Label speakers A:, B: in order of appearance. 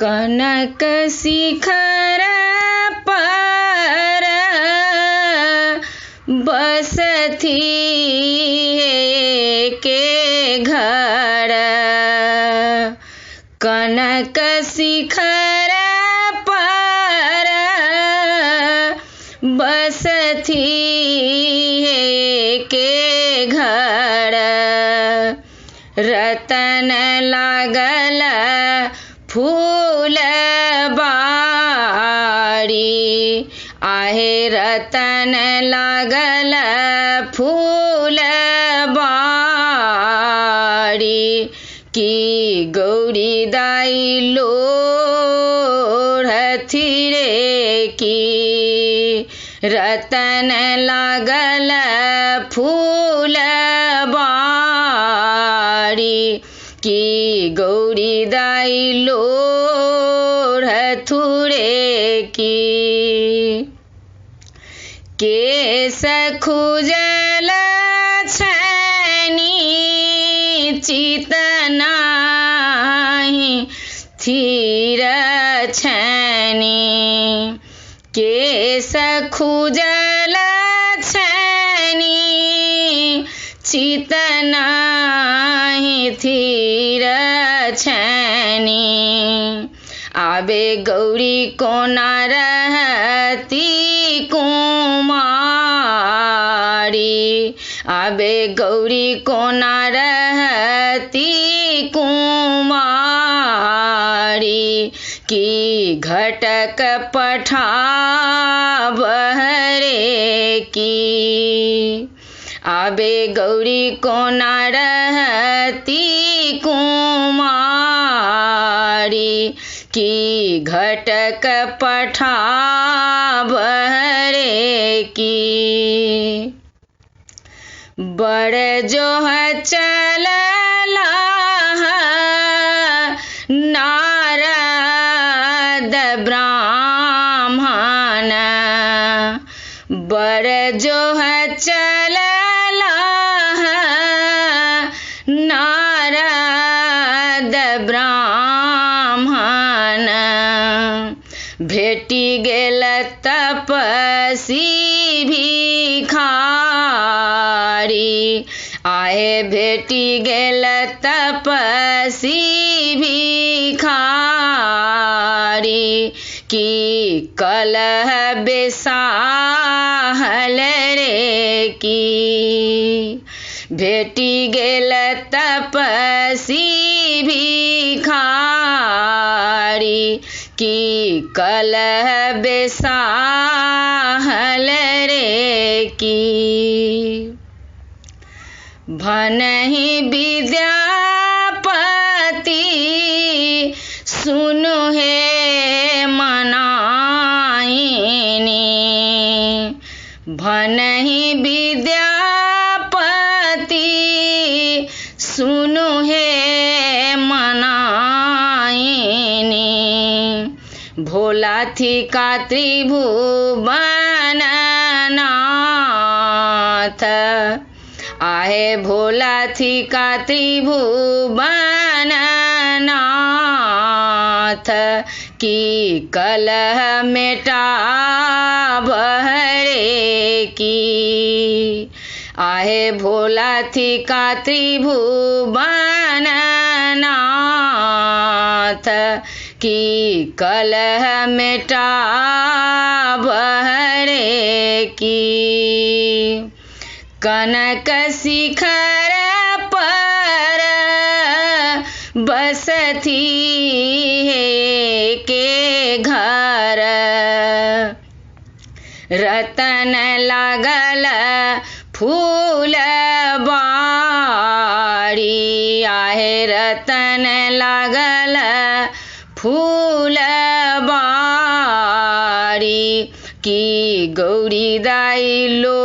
A: कनक शिखर पर बसथी के घर, कनक शिखर पर बसथी के घर, रतन लागल फूल बाड़ी, आहे रतन लागल फूल बाड़ी, की गौरी दाई लोढ़थी रे की, रतन लागल फूल बाड़ी, की गौरी दाई लोढ़थु रे की। केस खुजल छैनी चित नाही स्थिर छैनी, केस खुजल छैनी चित नाही स्थिर छैनी, आबे गौरी कोना रहती कुमारी, आबे गौरी कोना रहती कुमारी, की घटक पठावहरे की, आबे गौरी कोना रहती कुमारी, की घटक पठावहरे की। बड़ जोह चलला नारद ब्राह्मण, बड़ जोह चलला नारद ब्राह्मण, भेटी गेल तपसी भिखारी, आहे भेटी गेल तपसी भिखारी, की कलह बेसाहल रे की, भेटी गेल तपसी भिखारी, की कलह बेसाहल रे की। भनहि विद्यापति सुनु हे मनाइनी, भनहि विद्यापति सुनु हे मनाइनी, भोला थी का त्रिभुवन नाथ, आहे भोला थी का त्रिभुवन नाथ, की कलह मेटावहरे की, आहे भोला थी का त्रिभुवन नाथ, की कलह मेटावहरे की। कनक शिखर पर बसथी के घर, रतन लागल फूल बाड़ी, आहे रतन लागल फूल बाड़ी, की गौरी दाई लो